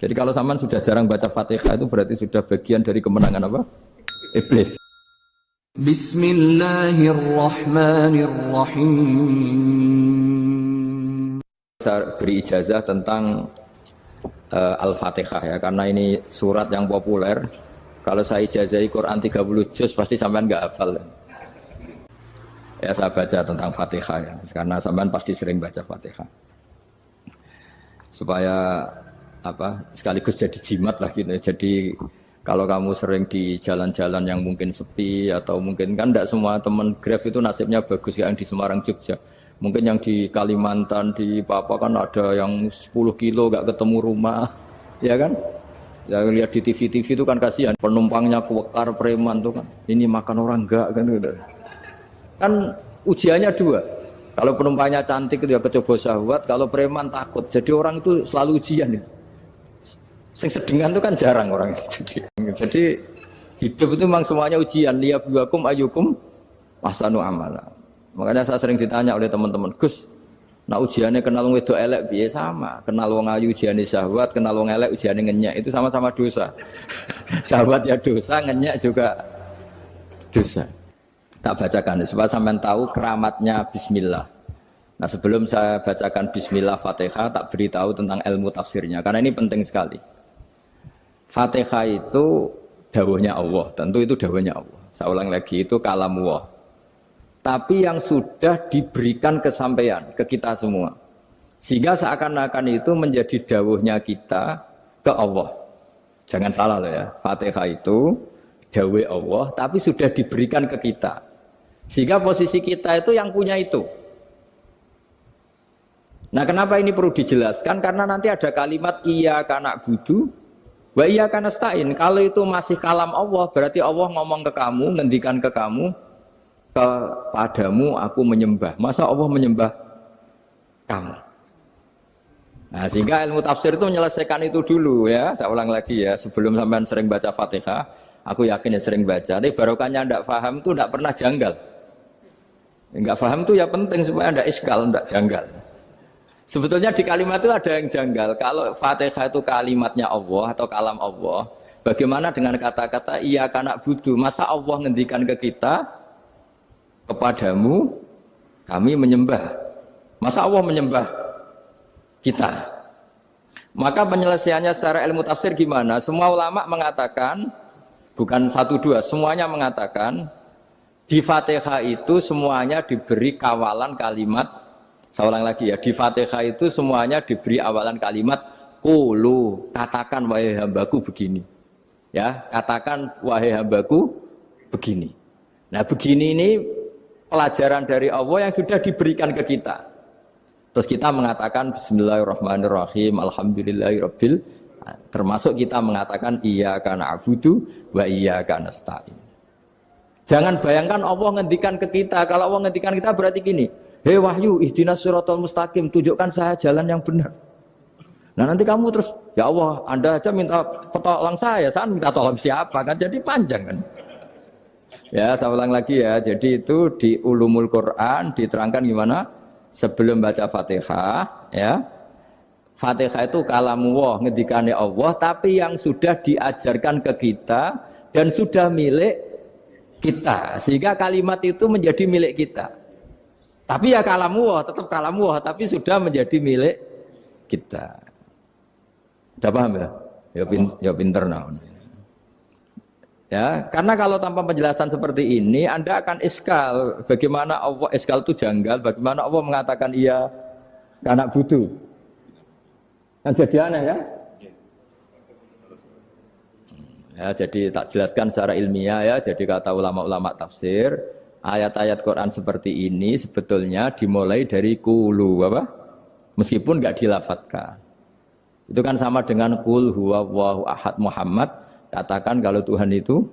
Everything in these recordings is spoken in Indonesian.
Jadi kalau sampean sudah jarang baca Fatihah itu berarti sudah bagian dari kemenangan apa? Iblis. Bismillahirrahmanirrahim. Saya beri ijazah tentang Al-Fatihah ya, karena ini surat yang populer. Kalau saya ijazahi Quran 30 juz pasti sampean nggak hafal. Ya saya baca tentang Fatihah ya, karena sampean pasti sering baca Fatihah. Supaya apa sekaligus jadi jimat lah gitu. Jadi kalau kamu sering di jalan-jalan yang mungkin sepi atau mungkin kan tidak semua teman Grab itu nasibnya bagus ya, yang di Semarang Jogja. Mungkin yang di Kalimantan di Papua kan ada yang 10 kilo gak ketemu rumah, ya kan? Ya lihat di TV-TV itu kan kasihan penumpangnya kuwekar preman tuh kan. Ini makan orang enggak kan gitu. Kan ujiannya dua. Kalau penumpangnya cantik itu ya kecoba syahwat, kalau preman takut. Jadi orang itu selalu ujian itu. Sing sedengan itu kan jarang orang itu. Jadi hidup itu memang semuanya ujian. Liyabluwakum ayyukum ahsanu amala. Makanya saya sering ditanya oleh teman-teman, Gus, nah ujiannya kenal wong wedok elek piye sama, kenal wong ayu ujiane syahwat, kenal wong elek ujiane ngenyek, itu sama-sama dosa. Syahwat ya dosa, ngenyek juga dosa. Tak bacakan supaya sampean tahu keramatnya bismillah. Nah, sebelum saya bacakan bismillah Fatihah, tak beritahu tentang ilmu tafsirnya karena ini penting sekali. Fatihah itu dawuhnya Allah, tentu itu dawuhnya Allah. Saya ulang lagi, itu kalamullah. Tapi yang sudah diberikan kesampaian ke kita semua. Sehingga seakan-akan itu menjadi dawuhnya kita ke Allah. Jangan salah loh ya, Fatihah itu dawuh Allah tapi sudah diberikan ke kita. Sehingga posisi kita itu yang punya itu. Nah, kenapa ini perlu dijelaskan? Karena nanti ada kalimat iyyaka na'budu wa iyyaka nasta'in. Kalau itu masih kalam Allah, berarti Allah ngomong ke kamu, ngendikan ke kamu, kepadamu aku menyembah. Masa Allah menyembah kamu? Nah, sehingga ilmu tafsir itu menyelesaikan itu dulu ya. Saya ulang lagi ya, sebelum sampean sering baca Fatihah, aku yakin ya sering baca. Tapi barokahnya ndak paham itu ndak pernah janggal. Enggak paham itu ya penting supaya ndak iskal, ndak janggal. Sebetulnya di kalimat itu ada yang janggal. Kalau Fatihah itu kalimatnya Allah atau kalam Allah, bagaimana dengan kata-kata iyyaka na'budu? Masa Allah ngendikan ke kita, kepadamu kami menyembah. Masa Allah menyembah kita? Maka penyelesaiannya secara ilmu tafsir gimana? Semua ulama mengatakan, bukan satu dua, semuanya mengatakan di Fatihah itu semuanya diberi kawalan kalimat. Saya ulang lagi ya, di Fatihah itu semuanya diberi awalan kalimat qulu, katakan wahai hambaku begini. Ya, katakan wahai hambaku begini. Nah, begini ini pelajaran dari Allah yang sudah diberikan ke kita. Terus kita mengatakan bismillahirrahmanirrahim, alhamdulillahirabbil, termasuk kita mengatakan iyyaka na'budu wa iyyaka nasta'in. Jangan bayangkan Allah ngendikan ke kita. Kalau Allah ngendikan kita berarti gini, hei wahyu ihdinas siratal mustaqim, tunjukkan saya jalan yang benar. Nah, nanti kamu terus, ya Allah, Anda aja minta tolong saya minta tolong siapa kan, jadi panjang kan. Ya, saya ulang lagi ya. Jadi itu di Ulumul Quran diterangkan gimana? Sebelum baca Fatihah, ya. Fatihah itu kalamullah, ngendikane Allah, tapi yang sudah diajarkan ke kita dan sudah milik kita. Sehingga kalimat itu menjadi milik kita. Tapi ya kalamullah, tetap kalamullah, tapi sudah menjadi milik kita. Sudah paham ya? Ya pinter nah. Ya, karena kalau tanpa penjelasan seperti ini, Anda akan iskal. Bagaimana Allah, iskal itu janggal, bagaimana Allah mengatakan iya karena butuh. Kan jadi aneh ya? Ya, jadi tak jelaskan secara ilmiah ya, jadi kata ulama-ulama tafsir, ayat-ayat Quran seperti ini sebetulnya dimulai dari qulu, apa? Meskipun enggak dilafatkan. Itu kan sama dengan qul huwallahu ahad Muhammad. Katakan kalau Tuhan itu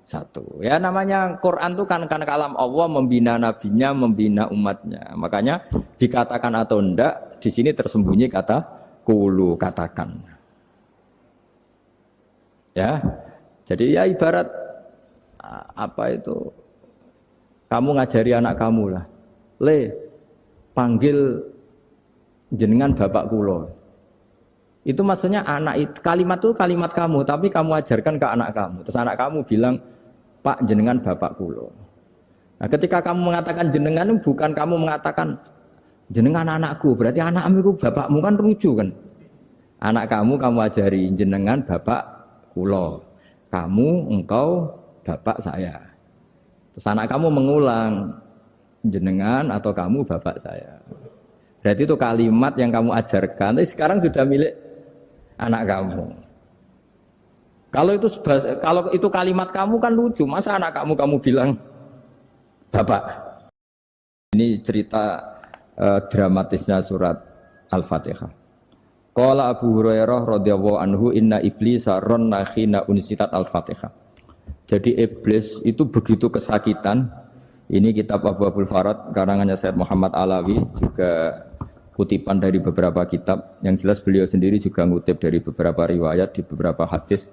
satu. Ya namanya Quran itu kan kalam Allah, membina nabinya, membina umatnya. Makanya dikatakan atau enggak, di sini tersembunyi kata qulu, katakan. Ya. Jadi ya ibarat apa itu? Kamu ngajari anak kamu lah. Le, panggil jenengan bapak kula. Itu maksudnya anak itu kalimat itu kalimat kamu, tapi kamu ajarkan ke anak kamu. Terus anak kamu bilang, Pak jenengan bapak kulo. Nah, ketika kamu mengatakan jenengan bukan kamu mengatakan jenengan anakku, berarti anakmu itu bapakmu kan lucu kan. Anak kamu ajari jenengan bapak kulo. Kamu engkau bapak saya. Terus anak kamu mengulang jenengan atau kamu bapak saya. Berarti itu kalimat yang kamu ajarkan, tapi sekarang sudah milik anak kamu. Kalau itu kalimat kamu kan lucu, masa anak kamu bilang bapak. Ini cerita dramatisnya surat Al-Fatihah. Qala Abu Hurairah radhiyallahu anhu inna iblisa ranna khina unsitat Al-Fatihah. Jadi iblis itu begitu kesakitan. Ini kitab Abu Abul Farad karangannya Sayyid Muhammad Alawi, juga kutipan dari beberapa kitab. Yang jelas beliau sendiri juga ngutip dari beberapa riwayat di beberapa hadis.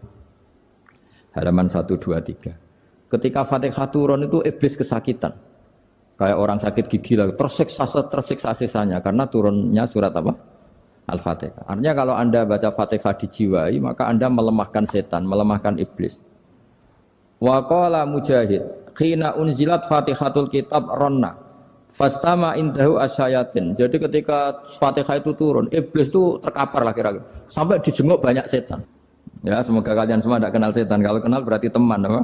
Halaman 123. Ketika Fatihah turun itu iblis kesakitan. Kayak orang sakit gigi lah, tersiksa sisanya karena turunnya surat apa? Al-Fatihah. Artinya kalau Anda baca Fatihah dijiwai, maka Anda melemahkan setan, melemahkan iblis. Wa qala Mujahid khina unzilat Fatihatul Kitab ronna fastama indahu asyayatin. Jadi ketika Fatihah itu turun, iblis itu terkapar lah kira-kira. Sampai dijenguk banyak setan. Ya, semoga kalian semua tidak kenal setan. Kalau kenal berarti teman, apa?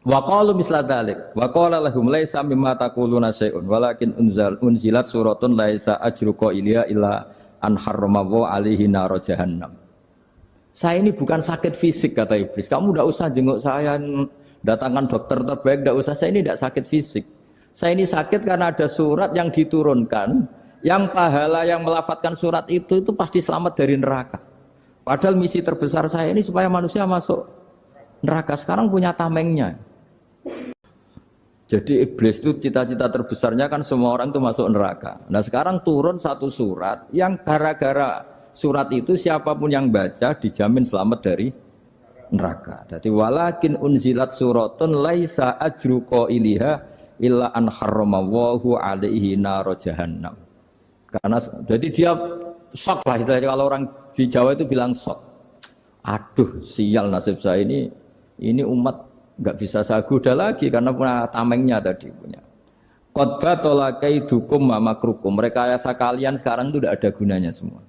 Wa qalu misla dzalik. Wa qala lahum laisa mimma taquluna syai'un walakin unzilat suratun laisa ajru qailiha illa an harramahu alaihi nar jahannam. Saya ini bukan sakit fisik kata iblis. Kamu tidak usah jenguk saya, datangkan dokter terbaik, tidak usah. Saya ini tidak sakit fisik. Saya ini sakit karena ada surat yang diturunkan, yang pahala yang melafadzkan surat itu pasti selamat dari neraka. Padahal misi terbesar saya ini supaya manusia masuk neraka. Sekarang punya tamengnya. Jadi iblis itu cita-cita terbesarnya kan semua orang itu masuk neraka. Nah sekarang turun satu surat yang gara-gara surat itu siapapun yang baca dijamin selamat dari neraka. Jadi walakin unzilat suratun laisa ajru qailiha illa an harramahu alaihi nar jahannam. Karena jadi dia shock lah, kalau orang di Jawa itu bilang shock. Aduh, sial nasib saya ini umat nggak bisa saya goda lagi karena punya tamengnya tadi punya. Qad batala kaidukum wa makrukum. Rekayasa kalian sekarang itu tidak ada gunanya semua.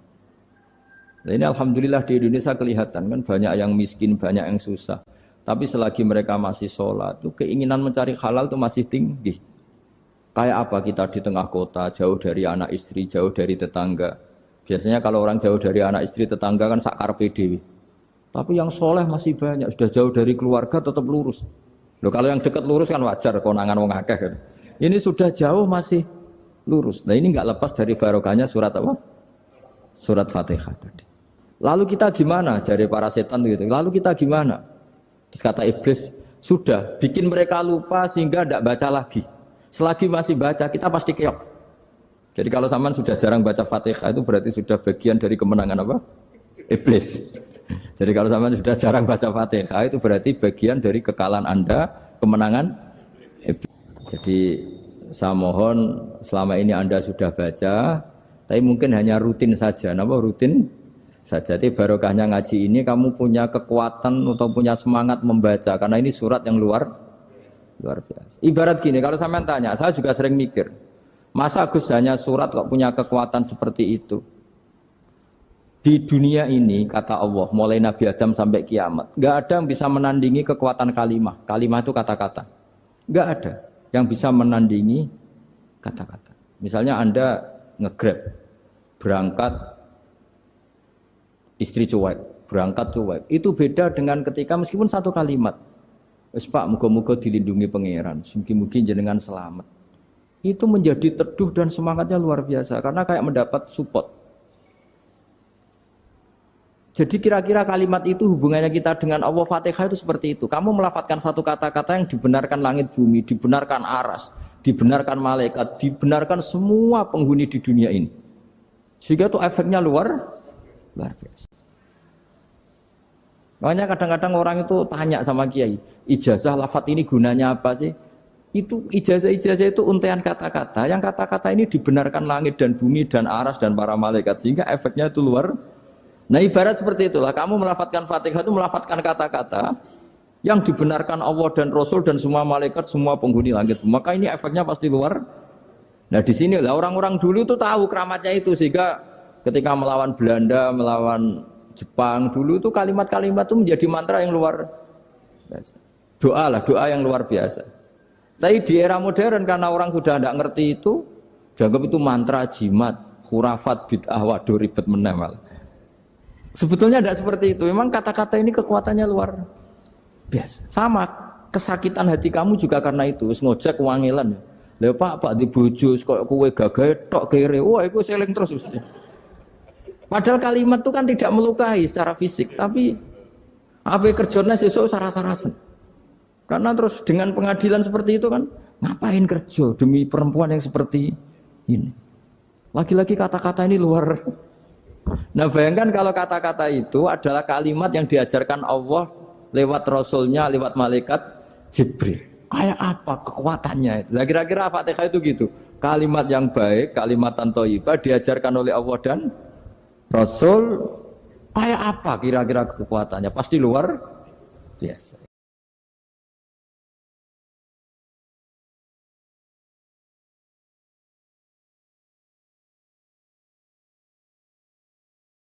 Nah, ini alhamdulillah di Indonesia kelihatan kan banyak yang miskin, banyak yang susah. Tapi selagi mereka masih sholat, itu keinginan mencari halal itu masih tinggi. Kayak apa kita di tengah kota, jauh dari anak istri, jauh dari tetangga. Biasanya kalau orang jauh dari anak istri, tetangga kan sakar PDW. Tapi yang soleh masih banyak, sudah jauh dari keluarga tetap lurus. Loh, kalau yang dekat lurus kan wajar, konangan wong akeh kan. Ini sudah jauh masih lurus. Nah ini nggak lepas dari barokahnya surat apa? Surat Fatihah tadi. Lalu kita gimana? Dari para setan gitu. Lalu kita gimana? Terus kata iblis, sudah bikin mereka lupa sehingga tidak baca lagi. Selagi masih baca, kita pasti keok. Jadi kalau sampean sudah jarang baca Fatihah itu berarti sudah bagian dari kemenangan apa? Iblis. Jadi kalau sampean sudah jarang baca Fatihah itu berarti bagian dari kekalahan Anda, kemenangan iblis. Jadi saya mohon selama ini Anda sudah baca, tapi mungkin hanya rutin saja. Napa rutin? Saja. Jadi barokahnya ngaji ini kamu punya kekuatan atau punya semangat membaca karena ini surat yang luar biasa. Ibarat gini, kalau sampean tanya, saya juga sering mikir, masa Gus hanya surat kok punya kekuatan seperti itu? Di dunia ini kata Allah, mulai Nabi Adam sampai kiamat, nggak ada yang bisa menandingi kekuatan kalimah. Kalimah itu kata-kata. Nggak ada yang bisa menandingi kata-kata. Misalnya Anda nge-grab, berangkat istri cuek, berangkat cuek. Itu beda dengan ketika meskipun satu kalimat. Wes Pak, muga-muga dilindungi pangeran, mugi-mugi jenengan selamat. Itu menjadi teduh dan semangatnya luar biasa karena kayak mendapat support. Jadi kira-kira kalimat itu hubungannya kita dengan Allah, Fatihah itu seperti itu. Kamu melafadzkan satu kata-kata yang dibenarkan langit bumi, dibenarkan aras, dibenarkan malaikat, dibenarkan semua penghuni di dunia ini. Sehingga itu efeknya luar biasa. Makanya kadang-kadang orang itu tanya sama kiai, ijazah lafadz ini gunanya apa sih? Itu ijazah-ijazah itu untaian kata-kata, yang kata-kata ini dibenarkan langit dan bumi dan aras dan para malaikat, sehingga efeknya itu luar. Nah ibarat seperti itulah, kamu melafadzkan Fatihah itu melafadzkan kata-kata yang dibenarkan Allah dan Rasul dan semua malaikat, semua penghuni langit, maka ini efeknya pasti luar. Nah di sini lah orang-orang dulu itu tahu keramatnya itu, sehingga ketika melawan Belanda, melawan Jepang dulu itu kalimat-kalimat itu menjadi mantra yang luar biasa. Doa lah, doa yang luar biasa. Tapi di era modern karena orang sudah tidak ngerti itu, dianggap itu mantra, jimat, khurafat, bid'ah, waduh ribet menemal. Sebetulnya tidak seperti itu. Memang kata-kata ini kekuatannya luar biasa. Sama kesakitan hati kamu juga karena itu. Ngojek wangilan. Lha Pak di bojo kok kowe gagahe tok kere. Wah, iku seling terus. Padahal kalimat itu kan tidak melukai secara fisik, tapi apa kerjanya sesuk sarah-sarasen. Karena terus dengan pengadilan seperti itu kan, ngapain kerja demi perempuan yang seperti ini. Lagi-lagi kata-kata ini luar. Nah bayangkan kalau kata-kata itu adalah kalimat yang diajarkan Allah lewat Rasulnya, lewat malaikat Jibril. Kayak apa kekuatannya itu? Nah kira-kira Fatihah itu gitu. Kalimat yang baik, kalimat thayyibah diajarkan oleh Allah dan Rasul. Kayak apa kira-kira kekuatannya? Pasti luar biasa.